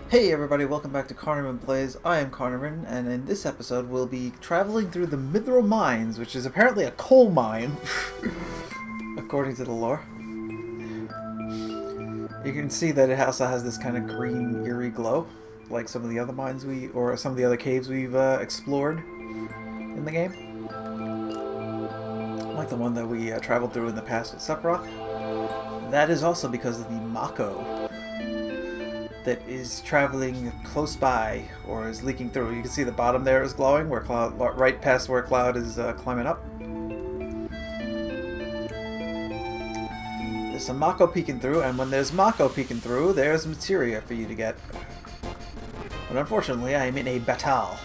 Hey everybody, welcome back to Carnabrin Plays. I am Carnabrin, and in this episode we'll be traveling through the Mythril mines, which is apparently a coal mine, according to the lore. You can see that it also has this kind of green, eerie glow, like some of the other mines or some of the other caves we've explored in the game. Like the one that we traveled through in the past with Sephiroth. That is also because of the Mako that is traveling close by, or is leaking through. You can see the bottom there is glowing, where Cloud, right past where Cloud is climbing up. There's some Mako peeking through, and when there's Mako peeking through, there's materia for you to get. But unfortunately, I am in a battle.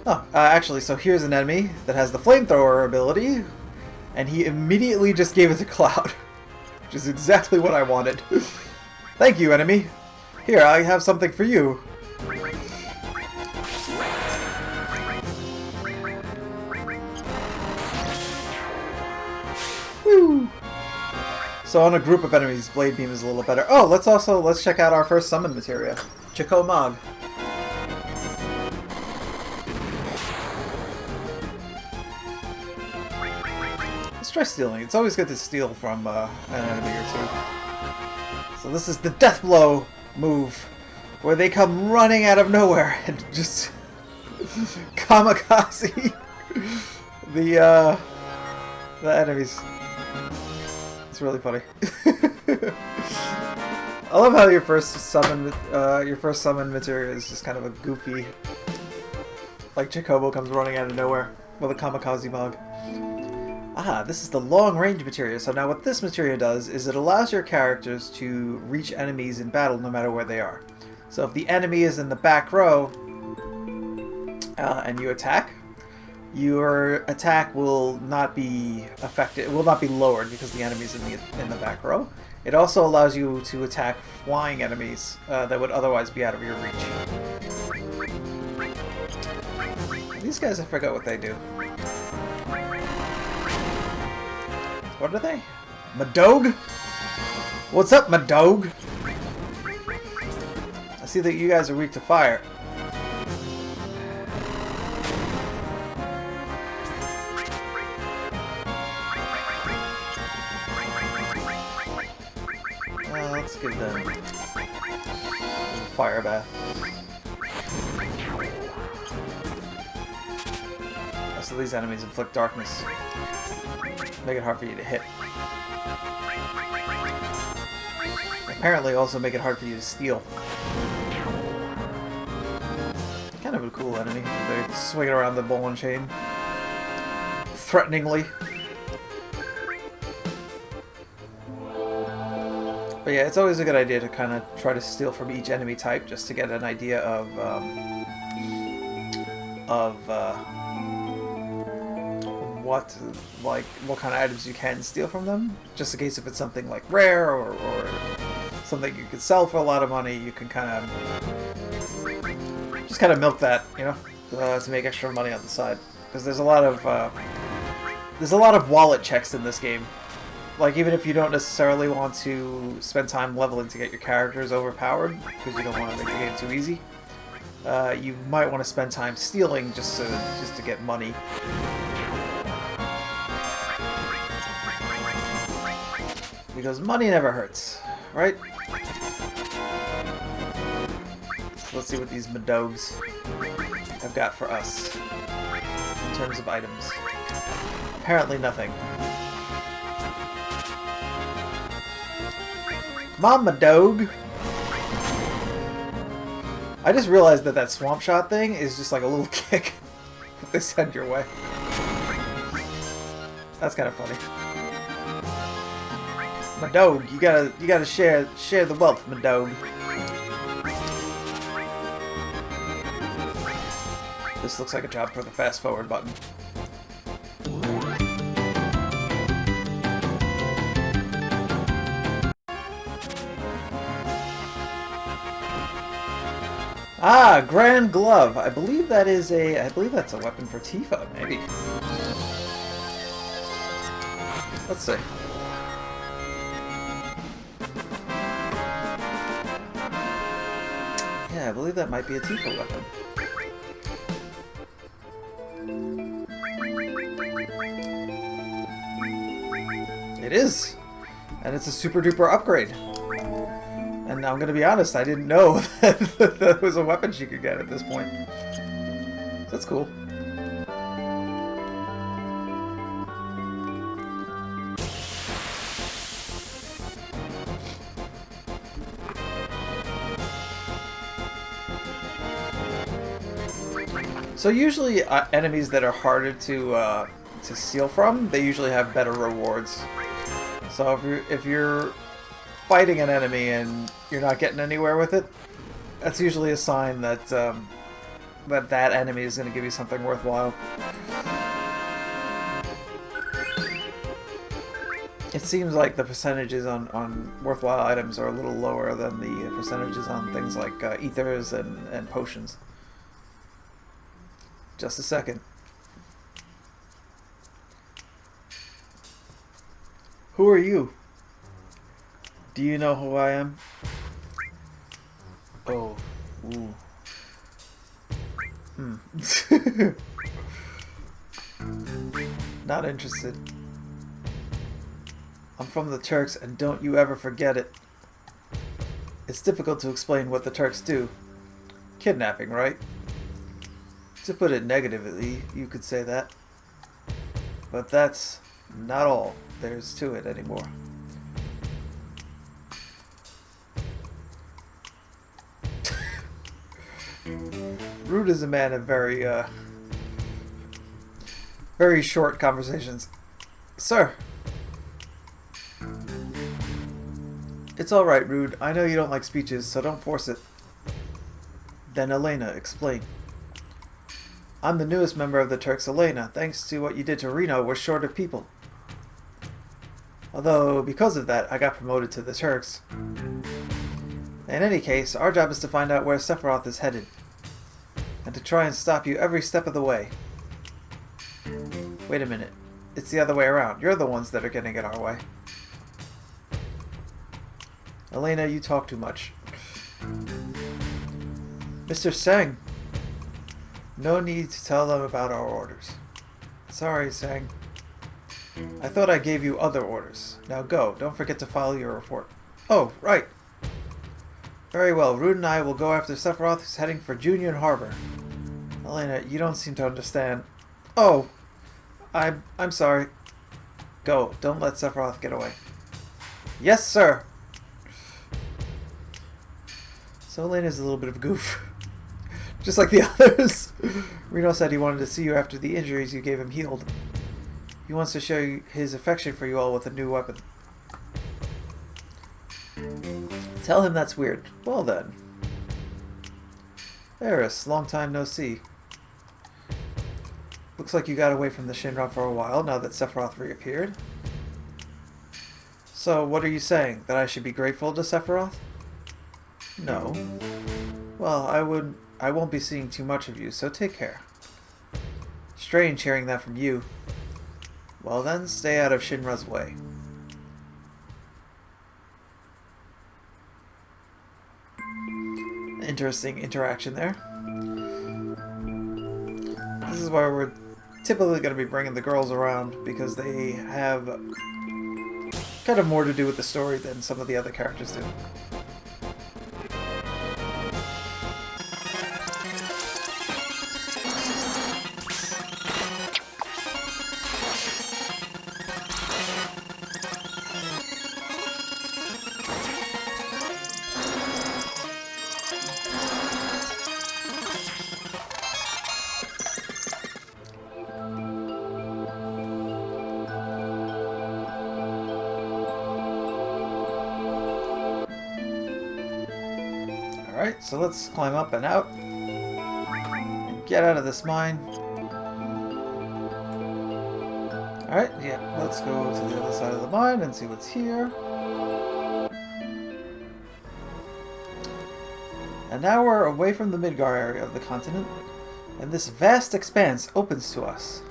Oh, actually, so here's an enemy that has the flamethrower ability, and he immediately just gave it to Cloud. Which is exactly what I wanted. Thank you, enemy. Here, I have something for you. Woo! So on a group of enemies, Blade Beam is a little better. Oh, let's check out our first summon materia. Chico Mog. Let's try stealing. It's always good to steal from an enemy or two. So this is the Death Blow move, where they come running out of nowhere and just kamikaze the enemies. It's really funny. I love how your first summon materia is just kind of a goofy, like Chocobo comes running out of nowhere with a kamikaze mug. Ah, this is the long-range materia. So now what this materia does is it allows your characters to reach enemies in battle no matter where they are. So if the enemy is in the back row and you attack, your attack will not be affected. It will not be lowered because the enemy's in the back row. It also allows you to attack flying enemies that would otherwise be out of your reach. These guys, I forgot what they do. What are they? Madog? What's up, Madog? I see that you guys are weak to fire. Let's give them a fire bath. So these enemies inflict darkness. Make it hard for you to hit. Apparently also make it hard for you to steal. Kind of a cool enemy. They're swinging around the ball and chain. Threateningly. But yeah, it's always a good idea to kind of try to steal from each enemy type just to get an idea of what kind of items you can steal from them, just in case if it's something like rare or something you could sell for a lot of money, you can kind of just milk that, you know, to make extra money on the side. Because there's a lot of wallet checks in this game. Like, even if you don't necessarily want to spend time leveling to get your characters overpowered, because you don't want to make the game too easy, you might want to spend time stealing just to get money. Because money never hurts, right? So let's see what these Madogs have got for us in terms of items. Apparently nothing. Come on, Madog! I just realized that Swamp Shot thing is just like a little kick that they send your way. That's kind of funny. Madog, you gotta share the wealth, Madog. This looks like a job for the fast forward button. Ah, Grand Glove. I believe that's a weapon for Tifa, maybe. Let's see. Yeah, I believe that might be a Tifa weapon. It is! And it's a super duper upgrade. And I'm gonna be honest, I didn't know that that was a weapon she could get at this point. So that's cool. So usually enemies that are harder to steal from, they usually have better rewards. So if you're fighting an enemy and you're not getting anywhere with it, that's usually a sign that that enemy is going to give you something worthwhile. It seems like the percentages on worthwhile items are a little lower than the percentages on things like ethers and potions. Just a second. Who are you? Do you know who I am? Oh. Ooh. Not interested. I'm from the Turks, and don't you ever forget it. It's difficult to explain what the Turks do. Kidnapping, right? To put it negatively, you could say that. But that's not all there's to it anymore. Rude is a man of very short conversations. Sir! It's alright, Rude. I know you don't like speeches, so don't force it. Then Elena, explain. I'm the newest member of the Turks, Elena. Thanks to what you did to Reno, we're short of people. Although, because of that, I got promoted to the Turks. In any case, our job is to find out where Sephiroth is headed. And to try and stop you every step of the way. Wait a minute. It's the other way around. You're the ones that are getting it our way. Elena, you talk too much. Mr. Sang! No need to tell them about our orders. Sorry, Sang. I thought I gave you other orders. Now go. Don't forget to file your report. Oh, right. Very well. Rude and I will go after Sephiroth, who's heading for Union Harbor. Elena, you don't seem to understand. Oh, I'm sorry. Go. Don't let Sephiroth get away. Yes, sir. So Elena's a little bit of a goof. Just like the others. Reno said he wanted to see you after the injuries you gave him healed. He wants to show you his affection for you all with a new weapon. Tell him that's weird. Well then. Eris, long time no see. Looks like you got away from the Shinra for a while now that Sephiroth reappeared. So, what are you saying? That I should be grateful to Sephiroth? No. Well, I won't be seeing too much of you, so take care. Strange hearing that from you. Well then, stay out of Shinra's way. Interesting interaction there. This is why we're typically going to be bringing the girls around, because they have kind of more to do with the story than some of the other characters do. Alright, so let's climb up and out and get out of this mine. Alright, yeah, let's go to the other side of the mine and see what's here. And now we're away from the Midgar area of the continent, and this vast expanse opens to us.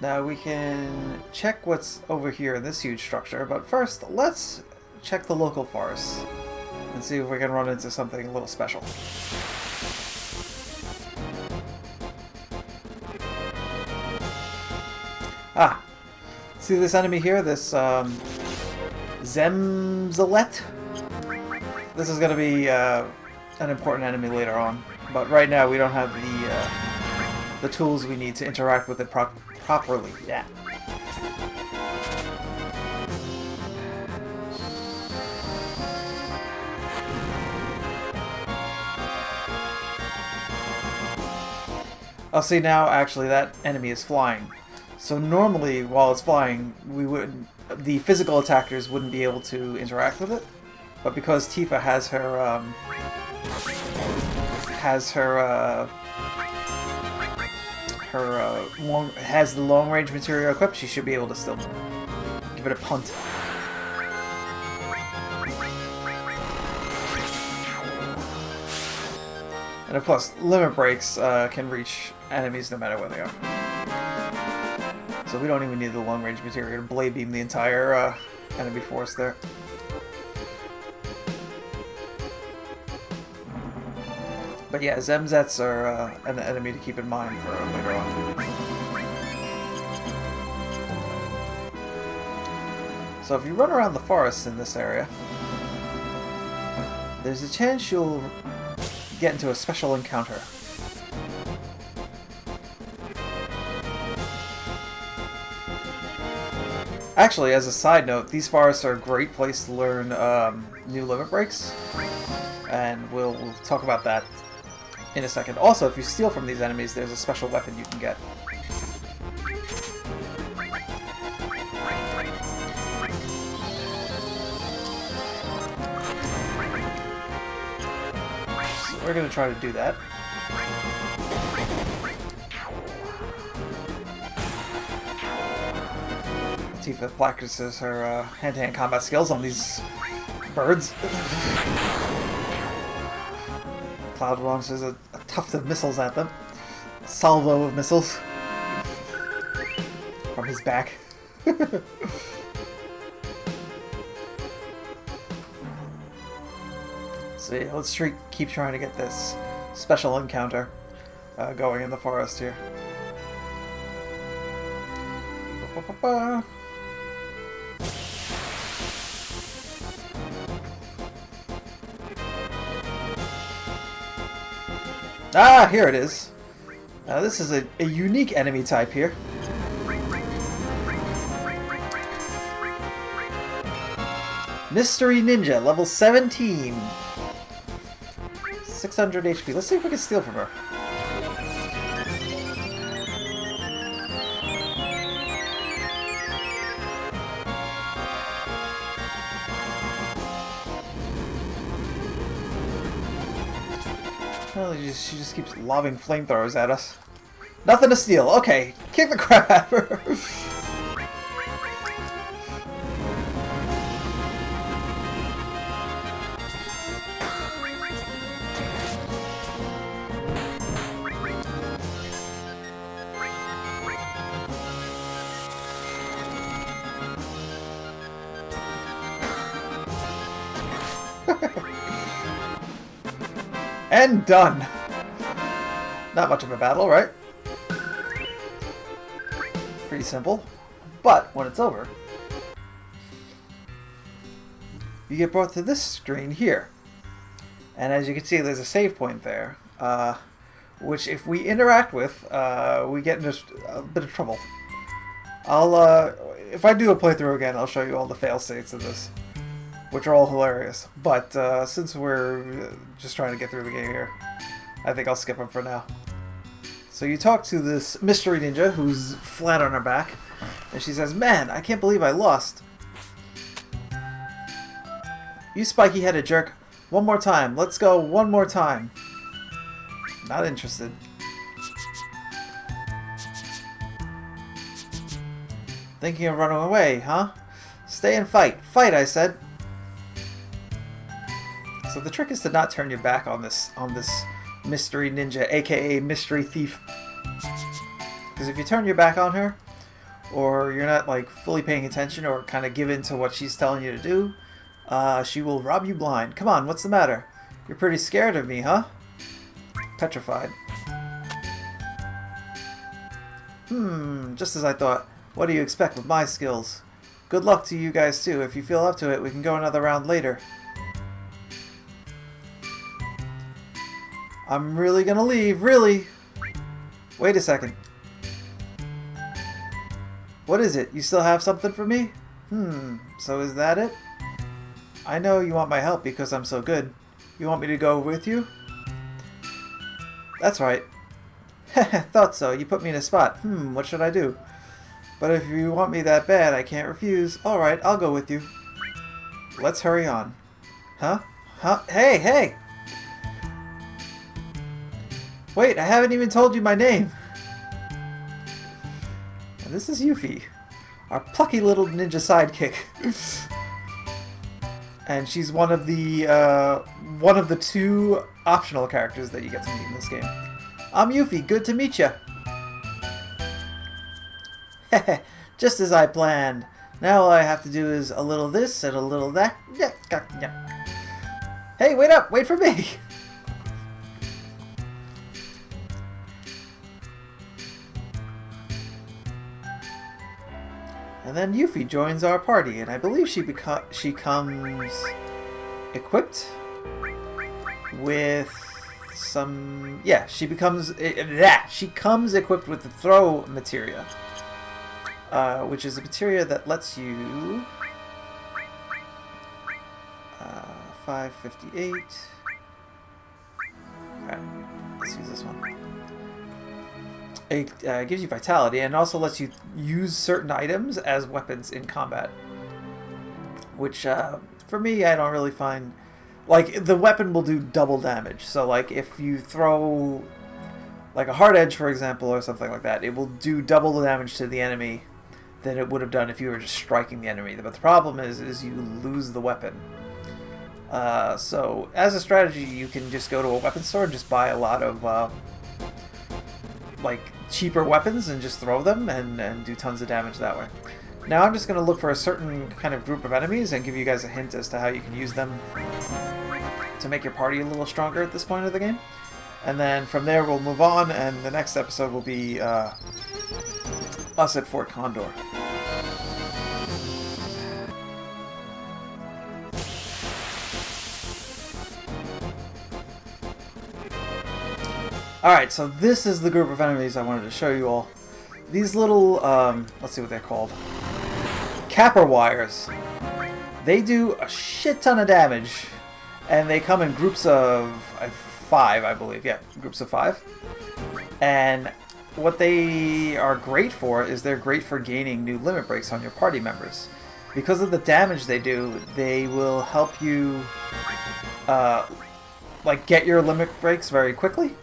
Now we can check what's over here in this huge structure, but first let's check the local forests. and see if we can run into something a little special. Ah, see this enemy here, this Zemzalet? This is going to be an important enemy later on, but right now we don't have the tools we need to interact with it properly. Yeah. Oh, see now, actually, that enemy is flying. So normally, while it's flying, the physical attackers wouldn't be able to interact with it. But because Tifa has the long range material equipped, she should be able to still give it a punt. And of course, limit breaks can reach enemies no matter where they are. So we don't even need the long range material to blade beam the entire enemy force there. But yeah, Zemzets are an enemy to keep in mind for later on. So if you run around the forest in this area, there's a chance you'll get into a special encounter. Actually, as a side note, these forests are a great place to learn new limit breaks, and we'll talk about that in a second. Also, if you steal from these enemies, there's a special weapon you can get. So we're going to try to do that. Tifa practices her hand-to-hand combat skills on these birds. Cloud launches a tuft of missiles at them. A salvo of missiles from his back. So yeah, let's keep trying to get this special encounter going in the forest here. Ah, here it is. This is a unique enemy type here. Mystery Ninja, level 17. 600 HP. Let's see if we can steal from her. Well, she just keeps lobbing flamethrowers at us. Nothing to steal. Okay, kick the crap out of her. And done. Not much of a battle, right? Pretty simple. But when it's over, you get brought to this screen here. And as you can see, there's a save point there, which if we interact with, we get into a bit of trouble. If I do a playthrough again, I'll show you all the fail states of this, which are all hilarious. But since we're just trying to get through the game here, I think I'll skip them for now. So you talk to this mystery ninja who's flat on her back, and she says, "Man, I can't believe I lost. You spiky-headed jerk. One more time. Let's go one more time." Not interested. Thinking of running away, huh? Stay and fight. Fight, I said. So the trick is to not turn your back on this mystery ninja, aka mystery thief. Because if you turn your back on her, or you're not like fully paying attention or kind of give in to what she's telling you to do, She will rob you blind. Come on, what's the matter? You're pretty scared of me, huh? Petrified. Just as I thought. What do you expect with my skills? Good luck to you guys too. If you feel up to it, we can go another round later. I'm really gonna leave, really? Wait a second. What is it? You still have something for me? So is that it? I know you want my help because I'm so good. You want me to go with you? That's right. Thought so. You put me in a spot. What should I do? But if you want me that bad, I can't refuse. Alright, I'll go with you. Let's hurry on. Huh? Hey, hey! Wait, I haven't even told you my name. And this is Yuffie, our plucky little ninja sidekick. And she's one of the 2 optional characters that you get to meet in this game. I'm Yuffie, good to meet ya. Just as I planned. Now all I have to do is a little this and a little that. Hey, wait up! Wait for me! And then Yuffie joins our party, and I believe she comes equipped with some... Yeah, she comes equipped with the throw materia, which is a materia that lets you 558. Alright, let's use this one. It gives you vitality and also lets you use certain items as weapons in combat. Which, for me, I don't really find... Like, the weapon will do double damage. So, like, if you throw, like, a hard edge, for example, or something like that, it will do double the damage to the enemy than it would have done if you were just striking the enemy. But the problem is you lose the weapon. So, as a strategy, you can just go to a weapon store and just buy a lot of, like, cheaper weapons and just throw them and do tons of damage that way. Now I'm just going to look for a certain kind of group of enemies and give you guys a hint as to how you can use them to make your party a little stronger at this point of the game. And then from there we'll move on, and the next episode will be us at Fort Condor. Alright, so this is the group of enemies I wanted to show you all. These little, let's see what they're called. Capper wires. They do a shit ton of damage, and they come in groups of 5, I believe. Yeah, groups of 5. And what they are great for is they're great for gaining new limit breaks on your party members. Because of the damage they do, they will help you, like, get your limit breaks very quickly.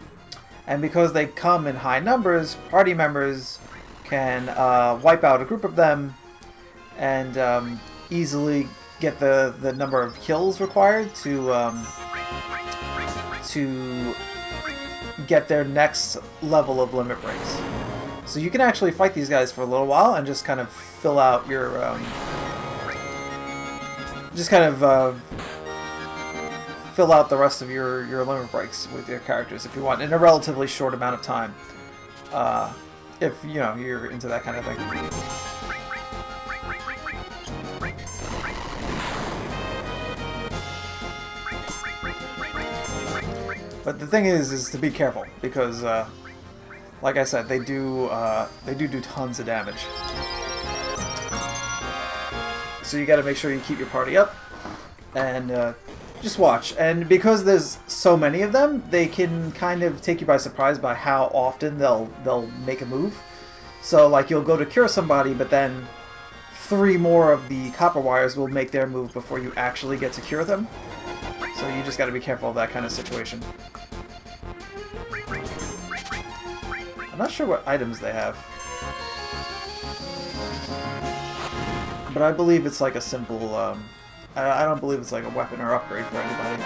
And because they come in high numbers, party members can wipe out a group of them and easily get the number of kills required to get their next level of limit breaks. So you can actually fight these guys for a little while and just kind of fill out your fill out the rest of your limit breaks with your characters if you want in a relatively short amount of time. If you know you're into that kind of thing. But the thing is to be careful because, like I said, they do tons of damage. So you got to make sure you keep your party up and just watch. And because there's so many of them, they can kind of take you by surprise by how often they'll make a move. So like you'll go to cure somebody, but then 3 more of the copper wires will make their move before you actually get to cure them. So you just got to be careful of that kind of situation. I'm not sure what items they have, but I believe it's like a simple, I don't believe it's like a weapon or upgrade for anybody.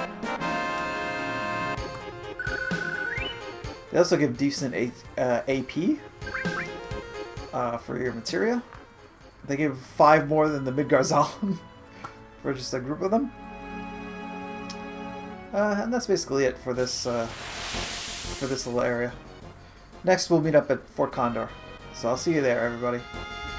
They also give decent AP for your materia. They give 5 more than the Midgar Zalem for just a group of them. And that's basically it for this little area. Next, we'll meet up at Fort Condor. So I'll see you there, everybody.